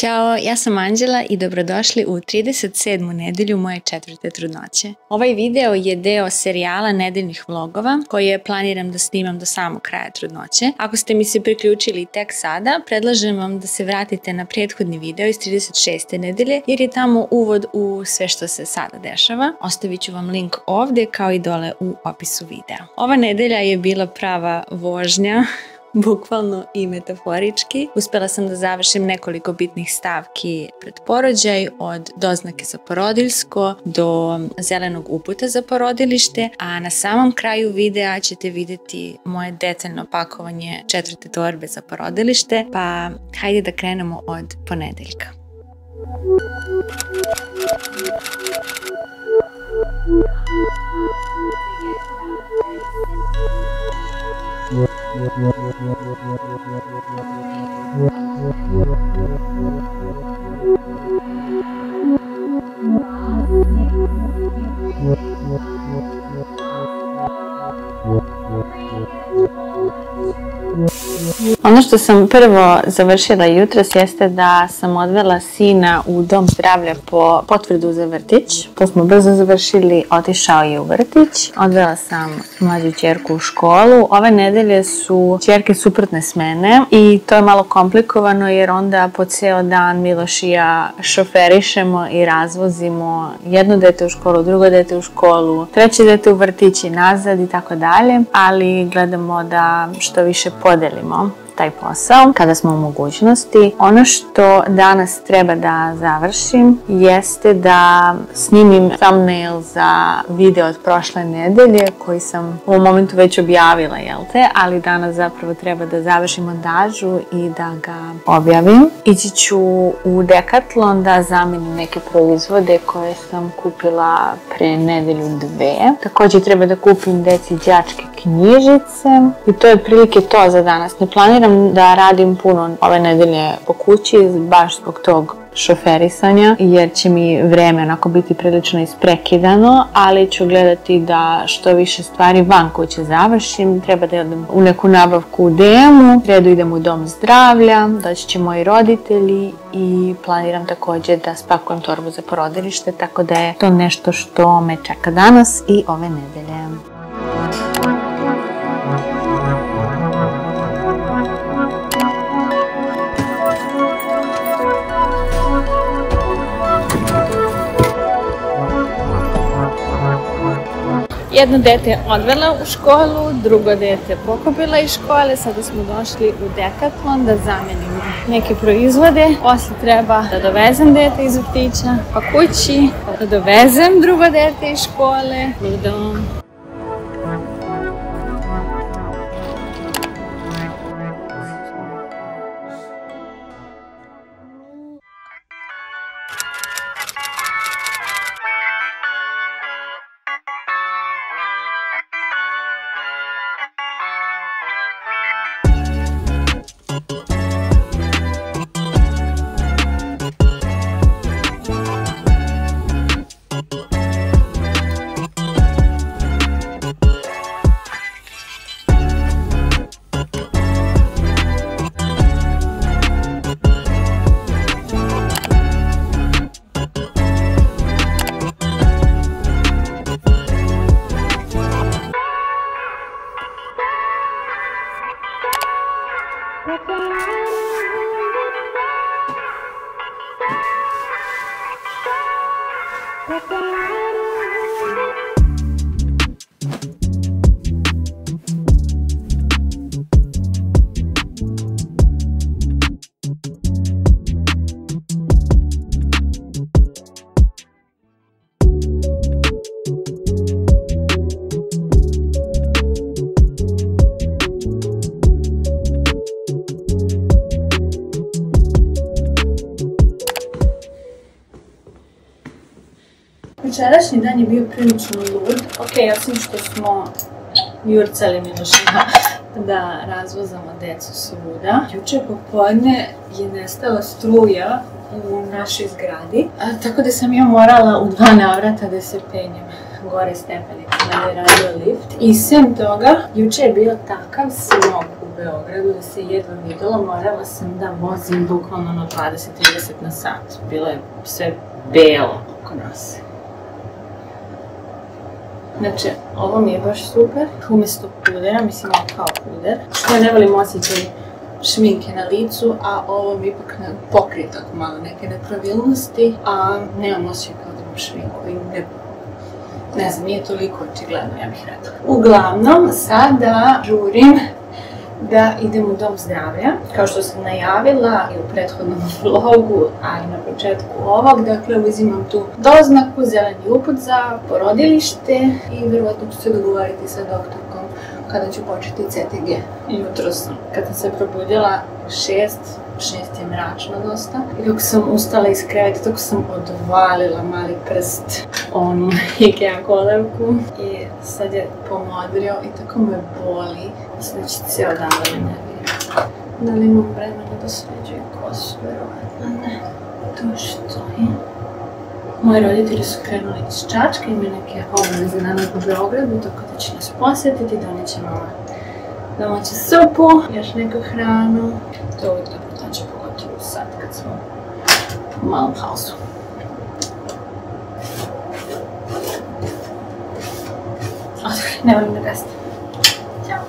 Ćao, ja sam Anđela i dobrodošli u 37. nedelju moje 4. trudnoće. Ovaj video je deo serijala nedeljnih vlogova koje planiram da snimam do samog kraja trudnoće. Ako ste mi se priključili tek sada, predlažem vam da se vratite na prethodni video iz 36. nedelje jer je tamo uvod u sve što se sada dešava. Ostavit ću vam link ovdje kao i dole u opisu videa. Ova nedelja je bila prava vožnja. Bukvalno i metaforički. Uspjela sam da završim nekoliko bitnih stavki pred porođaj, od doznake za porodiljsko do zelenog uputa za porodilište, a na samom kraju videa ćete vidjeti moje detaljno pakovanje 4. torbe za porodilište, pa hajde da krenemo od ponedeljka. Ono što sam prvo završila jutros jeste da sam odvela sina u dom zdravlja po potvrdu za vrtić. To smo brzo završili, otišao je u vrtić. Odvela sam mlađu ćerku u školu. Ove nedelje su ćerke suprotne smene i to je malo komplikovano jer onda po ceo dan Miloš i ja šoferišemo i razvozimo jedno dete u školu, drugo dete u školu, treće dete u vrtić i nazad i tako dalje, ali gledamo da što više podelimo taj posao kada smo u mogućnosti. Ono što danas treba da završim jeste da snimim thumbnail za video od prošle nedelje koji sam u ovom momentu već objavila, ali danas zapravo treba da završim montažu i da ga objavim. Ići ću u Decathlon da zamenim neke proizvode koje sam kupila pre nedelju dve. Također treba da kupim deci đačke knjižice i to je otprilike to za danas. Ne planiram da radim puno ove nedelje po kući baš zbog tog šoferisanja jer će mi vreme onako biti prilično isprekidano, ali ću gledati da što više stvari van kuće završim. Treba da idem u neku nabavku u DM-u, treba da idem u dom zdravlja, doći će moji roditelji i planiram također da spakujem torbu za porodilište, tako da je to nešto što me čeka danas i ove nedelje. Jedno dete odvela u školu, drugo dete pokupila iz škole, sada smo došli u Decathlon da zamenimo neke proizvode. Posle treba da dovezem dete iz vrtića pa kući, da dovezem drugo dete iz škole, ludo. Večerašnji dan je bio prilično lud. Osim što smo jurcali Milošima da razvozamo decu svuda. Juče popodne je nestala struja u našoj zgradi, tako da sam ja morala u 2 navrata da se penjem gore stepenicama da je radio lift. I sem toga, juče je bio takav smog u Beogradu da se jedva vidjela, morala sam da vozim bukvalno na 20-30 na sat. Bilo je sve belo oko nas. Znači, ovo mi je baš super. Umjesto pudera, mislim ovo kao puder. Što ja ne volim osjećaj šminke na licu, a ovo mi ipak pokrije tako malo neke nepravilnosti, a nemam osjećaj kao da imam šminku i ne znam, nije toliko očigledno, ja bih rekla. Uglavnom, sada žurim da idem u dom zdravlja, kao što sam najavila i u prethodnom vlogu, a i na početku ovog, dakle uzimam tu doznaku, zeleni uput za porodilište i vjerovatno ću se dogovoriti sa doktorkom kada ću početi CTG. Jutro sam, kad sam se probudila 6 je mračno dosta. I dok sam ustala iz kreveta, tako sam odvalila mali prst onu Ikea kolevku i sad je pomodrio i tako me boli. Mislim da će cijel dan da me nervira. Da li imam vremena da sređujem kosu? Verovatno ne. To što je. Moji roditelji su krenuli iz Čačka, imaju neke obaveze danas u Beogradu, tako da će nas posjetiti, donijet će mama domaću supu, još neku hranu. To je uvijek dobro dođe, pogotovo sad kad smo u malom haosu. Ne volim da gastim. Ćao!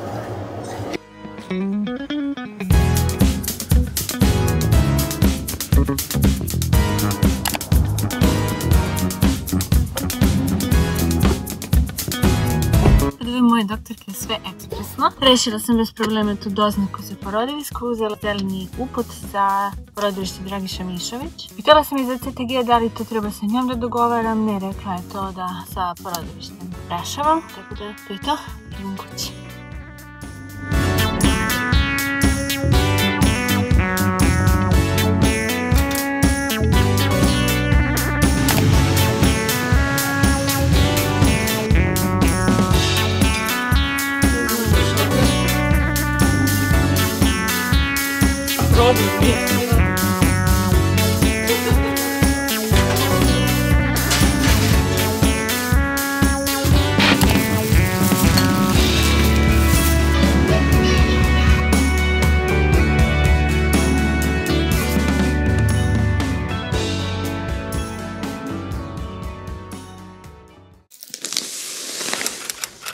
Moje doktorke je sve ekspresno. Rešila sam bez problema tu doznaku za porodilište, uzela zeleni uput za porodilište Dragiša Mišović. Pitala sam i za CTG da li to treba sa njom da dogovaram, ne, rekla je to da sa porodilištem rešavam, tako da to je to, idem kući.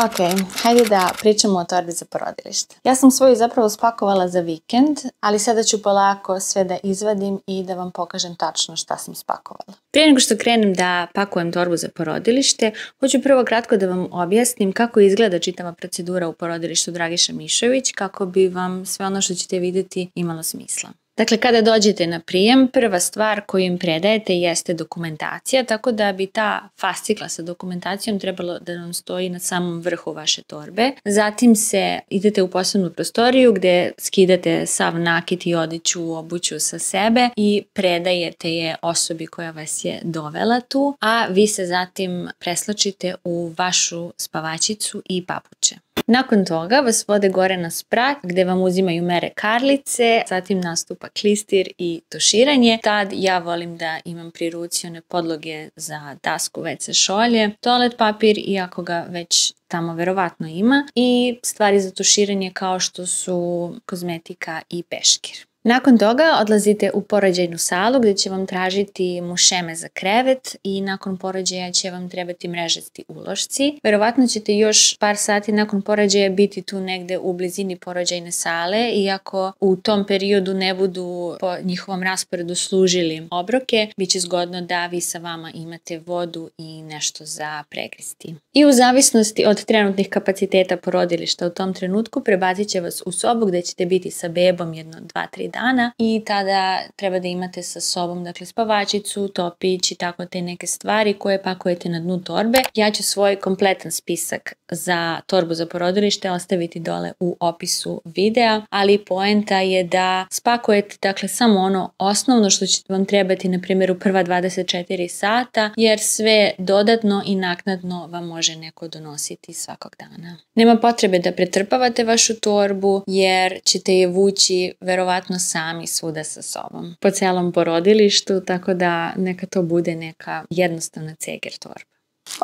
Ok, hajde da pričamo o torbi za porodilište. Ja sam svoju zapravo spakovala za vikend, ali sada ću polako sve da izvadim i da vam pokažem tačno šta sam spakovala. Prije nego što krenem da pakujem torbu za porodilište, hoću prvo kratko da vam objasnim kako izgleda čitava procedura u porodilištu Dragiša Mišović, kako bi vam sve ono što ćete vidjeti imalo smisla. Dakle, kada dođete na prijem, prva stvar koju im predajete jeste dokumentacija, tako da bi ta fascikla sa dokumentacijom trebalo da vam stoji na samom vrhu vaše torbe. Zatim idete u posebnu prostoriju gdje skidate sav nakit i odeću, obuću sa sebe i predajete je osobi koja vas je dovela tu, a vi se zatim preslačite u vašu spavačicu i papuče. Nakon toga vas vode gore na sprat gdje vam uzimaju mere karlice, zatim nastupa klistir i tuširanje. Tad ja volim da imam pri ruci one podloge za dasku, WC šolje, toalet papir, iako ga već tamo verovatno ima, i stvari za tuširanje kao što su kozmetika i peškir. Nakon toga odlazite u porođajnu salu gdje će vam tražiti mušeme za krevet i nakon porođaja će vam trebati mrežasti ulošci. Verovatno ćete još par sati nakon porođaja biti tu negde u blizini porođajne sale, iako u tom periodu ne budu po njihovom rasporedu služili obroke, bit će zgodno da vi sa vama imate vodu i nešto za pregristi. I u zavisnosti od trenutnih kapaciteta porodilišta u tom trenutku prebacit će vas u sobu gdje ćete biti sa bebom jedno 2-3 dana i tada treba da imate sa sobom, dakle, spavačicu, topić i tako te neke stvari koje pakujete na dnu torbe. Ja ću svoj kompletan spisak za torbu za porodilište ostaviti dole u opisu videa, ali poenta je da spakujete, dakle, samo ono osnovno što će vam trebati, na primjer, u prva 24 sata, jer sve dodatno i naknadno vam može neko donositi svakog dana. Nema potrebe da pretrpavate vašu torbu, jer ćete je vući verovatno sami svuda sa sobom po celom porodilištu, tako da neka to bude neka jednostavna ceger torba.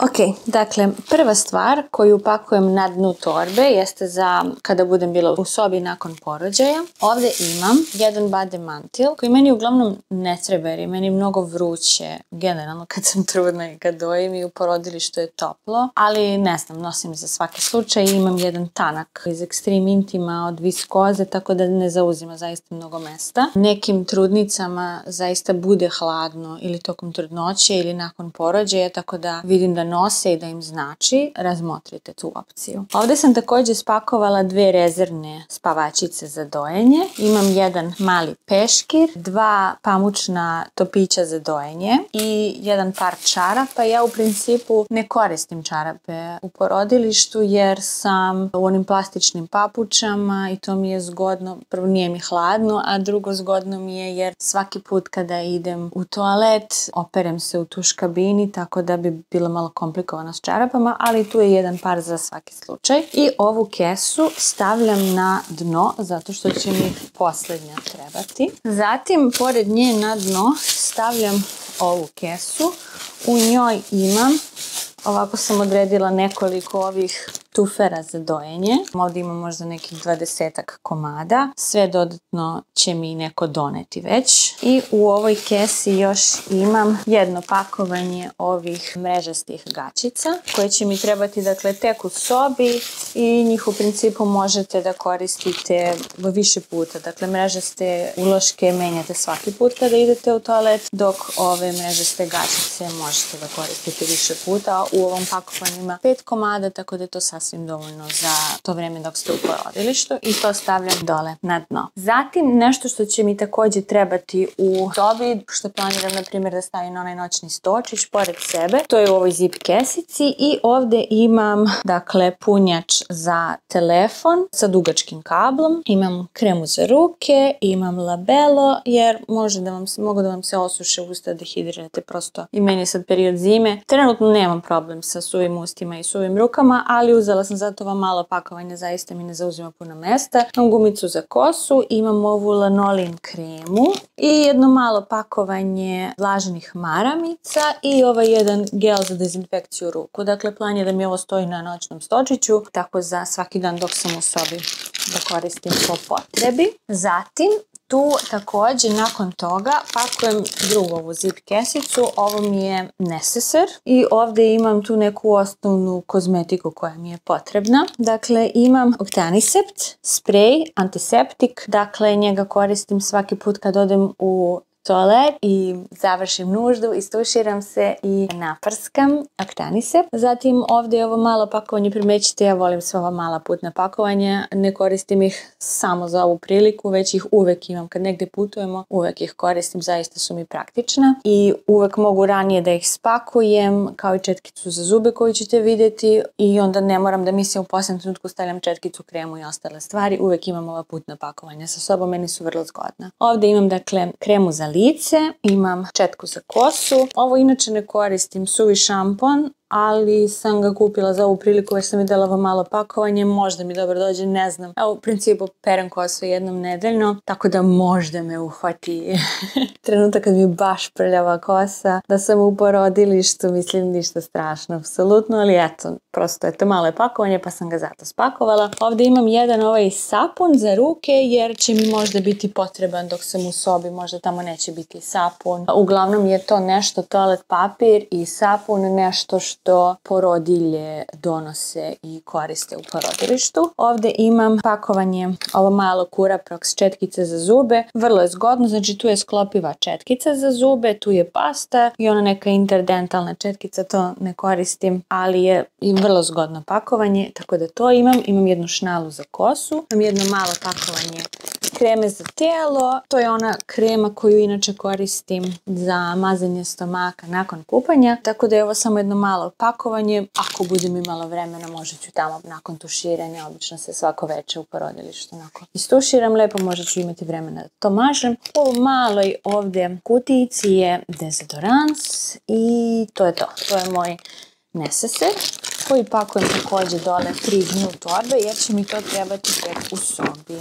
Ok, dakle, prva stvar koju pakujem na dnu torbe jeste za kada budem bila u sobi nakon porođaja. Ovdje imam jedan bade mantil koji meni uglavnom ne treba jer je meni mnogo vruće generalno kad sam trudna i kad dojim i u porodilištu je toplo, ali ne znam, nosim za svaki slučaj i imam jedan tanak iz Extreme Intima od viskoze, tako da ne zauzima zaista mnogo mesta. Nekim trudnicama zaista bude hladno ili tokom trudnoće ili nakon porođaja, tako da vidim da nose i da im znači, razmotrite tu opciju. Ovdje sam također spakovala 2 rezervne spavačice za dojenje. Imam jedan mali peškir, 2 pamučna topića za dojenje i jedan par čarapa. Ja u principu ne koristim čarape u porodilištu jer sam u onim plastičnim papučama i to mi je zgodno. Prvo, nije mi hladno, a drugo, zgodno mi je jer svaki put kada idem u toalet operem se u tuš kabini, tako da bi bilo malo komplikovano s čarapama, ali tu je jedan par za svaki slučaj. I ovu kesu stavljam na dno zato što će mi posljednja trebati. Zatim, pored nje na dno stavljam ovu kesu. U njoj imam, ovako sam odredila nekoliko ovih tufera za dojenje. Ovdje imam možda nekih 20-ak komada. Sve dodatno će mi neko doneti već. I u ovoj kesi još imam jedno pakovanje ovih mrežastih gaćica koje će mi trebati, dakle, tek u sobi i njih u principu možete da koristite više puta. Dakle, mrežaste uloške menjate svaki put kada idete u toalet, dok ove mrežaste gaćice možete da koristite više puta. U ovom pakovanju ima 5 komada, tako da je to sasvim dovoljno za to vrijeme dok ste u porodilištu i to stavljam dole na dno. Zatim, nešto što će mi također trebati u sobi, što planiram na primjer da stavim na onaj noćni stočić pored sebe, to je u ovoj zip kesici i ovdje imam, dakle, punjač za telefon sa dugačkim kablom, imam kremu za ruke, imam labelo jer mogu da vam se osuše usta, dehidrirate prosto i meni je sad period zime. Trenutno nemam problem sa suvim ustima i suvim rukama, ali uzela sam zato vam malo pakovanja, zaista mi ne zauzima puno mesta. Imam gumicu za kosu, imam ovu lanolin kremu i jedno malo pakovanje vlažnih maramica i ovaj jedan gel za dezinfekciju ruku. Dakle, plan je da mi ovo stoji na noćnom stočiću, tako za svaki dan dok sam u sobi da koristim po potrebi. Zatim, tu također nakon toga pakujem drugu ovu zip kesicu, ovo mi je neseser i ovdje imam tu neku osnovnu kozmetiku koja mi je potrebna. Dakle, imam Octanisept, sprej, antiseptik, dakle njega koristim svaki put kad odem u toalet i završim nuždu, istuširam se i naprskam Octanisept. Zatim ovdje je ovo malo pakovanje, primećite, ja volim sva ova mala putna pakovanja, ne koristim ih samo za ovu priliku, već ih uvek imam kad negdje putujemo, uvek ih koristim, zaista su mi praktična i uvek mogu ranije da ih spakujem, kao i četkicu za zube koju ćete vidjeti i onda ne moram da mislim u posljednom trenutku stavljam četkicu, kremu i ostale stvari, uvek imam ova putna pakovanja sa sobom, meni su vrlo zgodna. Ovdje imam, dakle, kremu za lice, imam četku za kosu, ovo inače ne koristim, suvi šampon, ali sam ga kupila za ovu priliku jer sam vidjela ovo malo pakovanje, možda mi dobro dođe, ne znam. Evo, u principu perem kosu jednom nedeljno, tako da možda me uhvati trenutak kad mi baš prljava kosa, da sam u porodilištu, mislim ništa strašno, apsolutno, ali eto, prosto je to malo pakovanje pa sam ga zato spakovala. Ovdje imam jedan ovaj sapun za ruke jer će mi možda biti potreban dok sam u sobi, možda tamo neće biti sapun. Uglavnom je to nešto, toalet papir i sapun, nešto što porodilje donose i koriste u porodilištu. Ovdje imam pakovanje ovo malo Curaprox četkice za zube. Vrlo je zgodno, znači tu je sklopiva četkica za zube, tu je pasta i ona neka interdentalna četkica, to ne koristim, ali je i vrlo zgodno pakovanje, tako da to imam. Imam jednu šnalu za kosu, imam jedno malo pakovanje kreme za tijelo, to je ona krema koju inače koristim za mazanje stomaka nakon kupanja, tako da je ovo samo jedno malo pakovanje. Ako budem imala vremena, možda ću tamo nakon tuširanja, obično se svako večer u porodilištu istuširam lepo, možda ću imati vremena da to mažem. U maloj ovdje kutijici je dezodorans i to je to. To je moj neseser. koji pakujem također dole 3 dnju torbe jer će mi to trebati tek u sobi.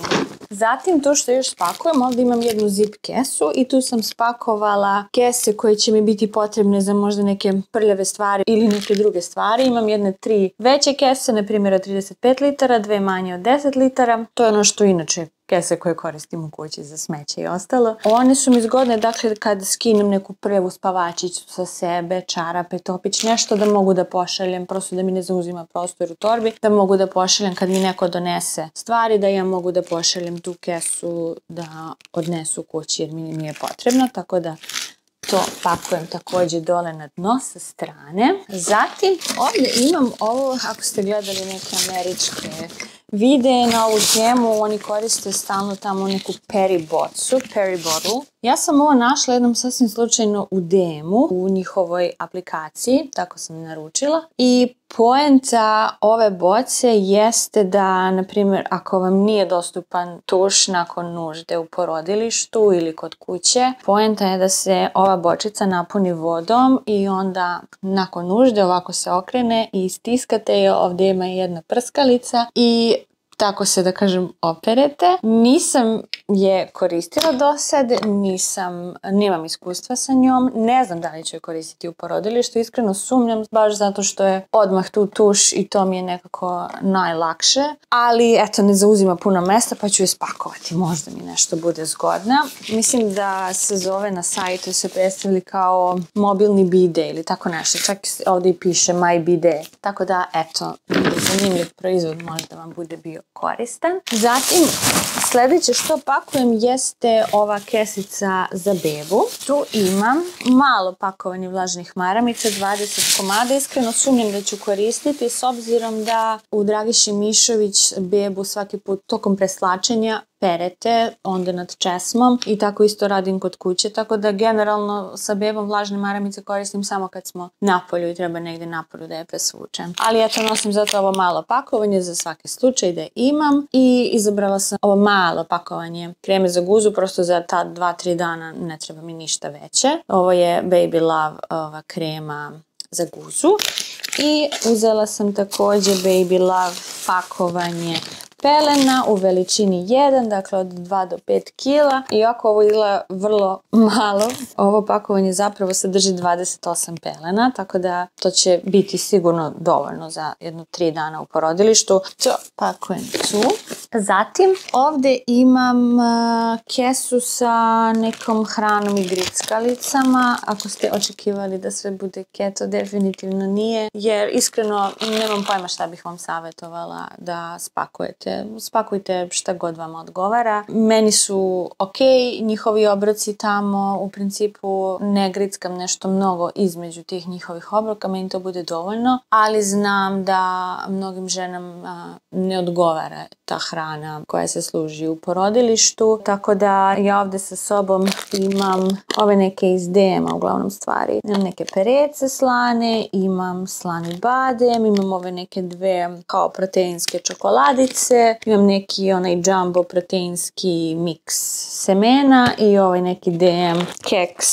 Zatim to što još spakujem, ovdje imam jednu zip kesu i tu sam spakovala kese koje će mi biti potrebne za možda neke prljave stvari ili neke druge stvari. Imam jedne 3 veće kese, na primjer od 35 litara, 2 manje od 10 litara. To je ono što inače kese koje koristim u kući za smeće i ostalo. One su mi zgodne, dakle, kad skinem neku prljavu spavačiću sa sebe, čarape, topić, nešto da mogu da pošaljem, prosto da mi ne zauzima prostor u torbi, da mogu da pošaljem kad mi neko donese stvari, da ja mogu da pošaljem tu kesu da odnesu u kući jer mi nije potrebno, tako da to pakujem također dole na dno sa strane. Zatim ovdje imam ovo, ako ste gledali neke američke videe na ovu temu, oni koriste stalno tamo neku peri bocu, peri bottle. Ja sam ovo našla jednom sasvim slučajno u DM-u, u njihovoj aplikaciji, tako sam naručila. I poenta ove boce jeste da, na primjer, ako vam nije dostupan tuš nakon nužde u porodilištu ili kod kuće, poenta je da se ova bočica napuni vodom i onda nakon nužde ovako se okrene i stiskate je, ovdje ima jedna prskalica i tako se, da kažem, operete. Nisam je koristila do sad, nemam iskustva sa njom, ne znam da li ću je koristiti u porodilištu, iskreno sumnjam, baš zato što je odmah tu tuš i to mi je nekako najlakše, ali eto, ne zauzima puno mesta pa ću je spakovati, možda mi nešto bude zgodna. Mislim da se zove na sajtu, se predstavili kao mobilni bide ili tako nešto, čak ovdje i piše My Bide, tako da eto, zanimljiv proizvod, možda vam bude bio koristan. Zatim, sljedeće što pakujem jeste ova kesica za bebu. Tu imam malo pakovanje vlažnih maramica, 20 komada. Iskreno sumnjam da ću koristiti s obzirom da u Dragiši Mišović bebu svaki put tokom preslačenja perete, onda nad česmom i tako isto radim kod kuće, tako da generalno sa bebom vlažne maramice koristim samo kad smo napolju i treba negdje napolju da je presvučem. Ali eto, nosim zato ovo malo pakovanje za svaki slučaj da imam i izabrala sam ovo malo pakovanje kreme za guzu, prosto za ta 2-3 dana ne treba mi ništa veće. Ovo je Baby Love ova krema za guzu i uzela sam također Baby Love pakovanje pelena u veličini 1, dakle od 2 do 5 kila. Iako ovo izgleda vrlo malo, ovo pakovanje zapravo sadrži 28 pelena, tako da to će biti sigurno dovoljno za 3 dana u porodilištu. To pakujem tu. Zatim ovdje imam kesu sa nekom hranom i grickalicama. Ako ste očekivali da sve bude keto, definitivno nije, jer iskreno nemam pojma šta bih vam savjetovala da spakujete. Spakujte šta god vam odgovara. Meni su ok njihovi obroci tamo, u principu ne grickam nešto mnogo između tih njihovih obroka, meni to bude dovoljno, ali znam da mnogim ženama ne odgovara ta hrana koja se služi u porodilištu, tako da ja ovdje sa sobom imam ove neke iz DM-a uglavnom stvari. Imam neke perece slane, imam slani badem, imam ove neke 2 kao proteinske čokoladice, imam neki onaj jumbo proteinski miks semena i ovaj neki DM keks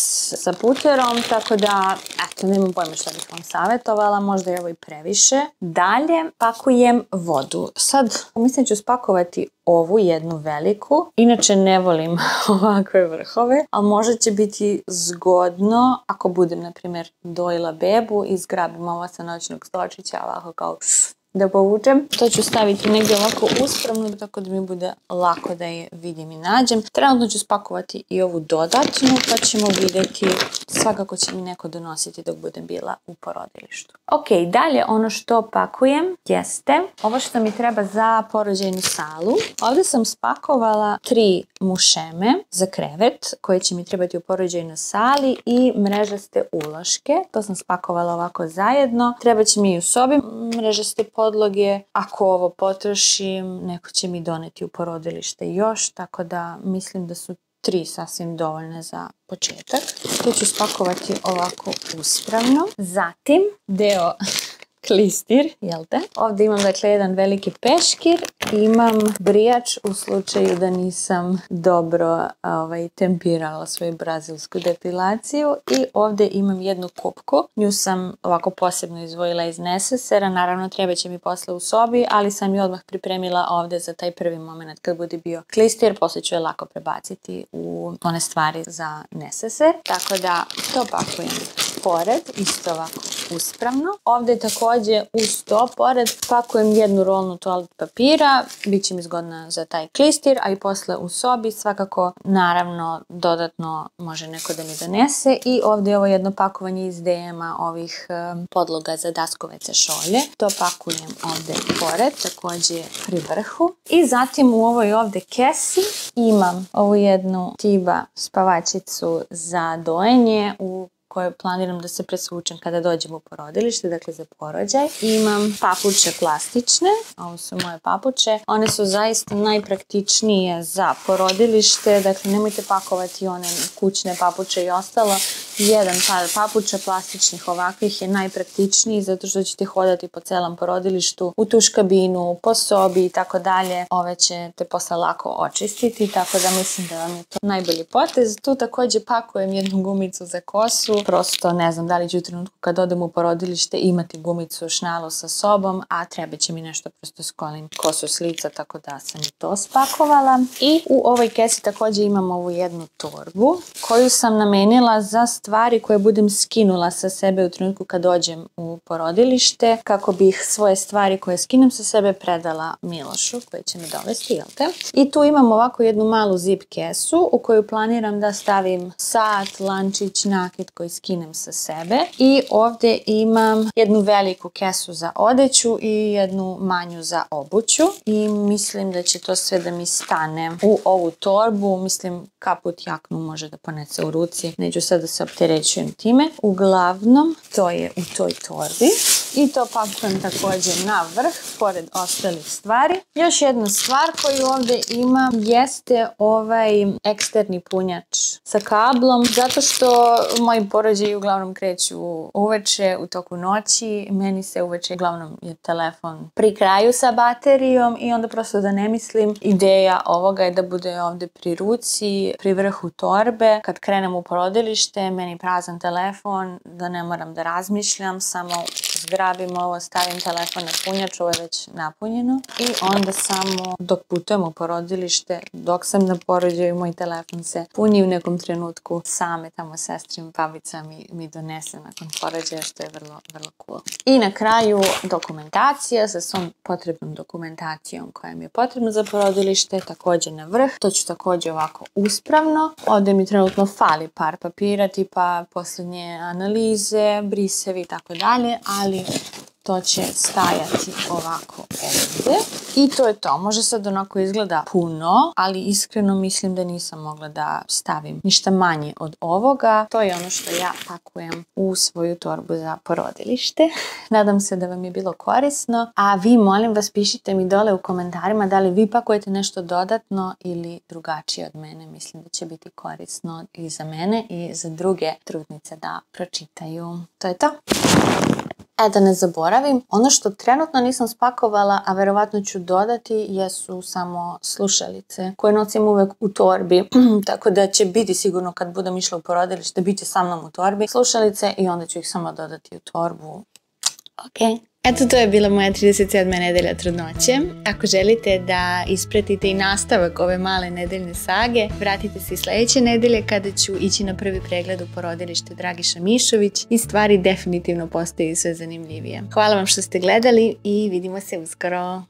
sa puterom, tako da, eto, nemam pojma šta bih vam savjetovala, možda je ovo i previše. Dalje pakujem vodu. Sad, mislim ću spakovati ovu jednu veliku. Inače ne volim ovakve vrhove, ali možda će biti zgodno ako budem, na primjer, dojila bebu i zgrabim ovo sa noćnog stočića, ovako kao da povučem. To ću staviti negdje ovako uspravno, tako da mi bude lako da je vidim i nađem. Trenutno ću spakovati i ovu dodatnu, pa ćemo vidjeti. Svakako će mi neko donositi dok budem bila u porodilištu. Ok, dalje ono što pakujem jeste ovo što mi treba za porođajnu salu. Ovdje sam spakovala 3 mušeme za krevet koje će mi trebati u porođajnoj sali i mrežaste uloške. To sam spakovala ovako zajedno. Treba će mi i u sobi mrežaste podloge. Ako ovo potrošim, neko će mi doneti u porodilište još, tako da mislim da su 3 sasvim dovoljne za početak. To ću spakovati ovako uspravno. Zatim, deo klistir, jel te? Ovdje imam dakle jedan veliki peškir, imam brijač u slučaju da nisam dobro tempirala svoju brazilsku depilaciju i ovdje imam jednu kupku. Nju sam ovako posebno izdvojila iz nesesera, naravno treba će mi posle u sobi, ali sam ju odmah pripremila ovdje za taj prvi moment kad bude bio klistir, poslije ću je lako prebaciti u one stvari za neseser. Tako da to pakujem pored, isto ovako uspravno. Ovdje također uz to pored pakujem jednu rolnu toalet papira, bit će mi zgodna za taj klistir, a i posle u sobi svakako naravno dodatno može neko da mi donese. I ovdje je ovo jedno pakovanje iz DM-a ovih podloga za daskovece šolje. To pakujem ovdje pored, također pri vrhu. I zatim u ovoj ovdje kesi imam ovu jednu Tiba spavačicu za dojenje u koje planiram da se presvučem kada dođem u porodilište, dakle za porođaj. Imam papuče plastične, ovo su moje papuče. One su zaista najpraktičnije za porodilište, dakle nemojte pakovati one kućne papuče i ostalo. Jedan par papuča plastičnih ovakvih je najpraktičniji zato što ćete hodati po celom porodilištu, u tuš kabinu, po sobi i tako dalje. Ove ćete posle lako očistiti, tako da mislim da vam je to najbolji potez. Tu također pakujem jednu gumicu za kosu. Prosto ne znam da li ću u trenutku kad odem u porodilište imati gumicu šnalu sa sobom, a treba će mi nešto prosto skolim kosu s lica, tako da sam i to spakovala. I u ovoj kesi također imam ovu jednu torbu koju sam namenila za stvari koje budem skinula sa sebe u trenutku kad dođem u porodilište, kako bih svoje stvari koje skinem sa sebe predala Milošu koji će me dovesti, jel te? I tu imam ovako jednu malu zip kesu u koju planiram da stavim sat, lančić, nakit koji skinem sa sebe. I ovdje imam jednu veliku kesu za odeću i jednu manju za obuću. I mislim da će to sve da mi stane u ovu torbu. Mislim, kaput jaknu može da ponese u ruci. Neću sad da se opterećujem time. Uglavnom, to je u toj torbi. I to pakujem također na vrh, pored ostalih stvari. Još jedna stvar koju ovdje imam jeste ovaj eksterni punjač sa kablom, zato što moji porođaji uglavnom kreću uveče, u toku noći. Meni se uveče uglavnom je telefon pri kraju sa baterijom i onda prosto da ne mislim. Ideja ovoga je da bude ovdje pri ruci, pri vrhu torbe. Kad krenem u porodilište, meni prazan telefon, da ne moram da razmišljam, samo zgrabim ovo, stavim telefon na punjač, ovo je već napunjeno i onda samo dok putujem u porodilište, dok sam na porođaju, moj telefon se puni u nekom trenutku, same tamo sestrim, babica mi donese nakon porođaja, što je vrlo, vrlo cool. I na kraju dokumentacija sa svom potrebnom dokumentacijom koja mi je potrebna za porodilište, također na vrh. To ću također ovako uspravno. Ovdje mi trenutno fali par papira, tipa posljednje analize, brisevi i tako dalje, ali to će stajati ovako ovdje. I to je to. Može sad onako izgleda puno, ali iskreno mislim da nisam mogla da stavim ništa manje od ovoga. To je ono što ja pakujem u svoju torbu za porodilište. Nadam se da vam je bilo korisno. A vi, molim vas, pišite mi dole u komentarima da li vi pakujete nešto dodatno ili drugačije od mene. Mislim da će biti korisno i za mene i za druge trudnice da pročitaju. To je to. Da ne zaboravim, ono što trenutno nisam spakovala, a verovatno ću dodati, jesu samo slušalice koje nosim uvek u torbi, tako da će biti sigurno kad budem išla u porodilište, bit će sa mnom u torbi slušalice i onda ću ih samo dodati u torbu. Ok. Eto, to je bila moja 37. nedelja trudnoće. Ako želite da ispratite i nastavak ove male nedeljne sage, vratite se i sljedeće nedelje kada ću ići na prvi pregled u porodilište Dragiša Mišović i stvari definitivno postaju sve zanimljivije. Hvala vam što ste gledali i vidimo se uskoro.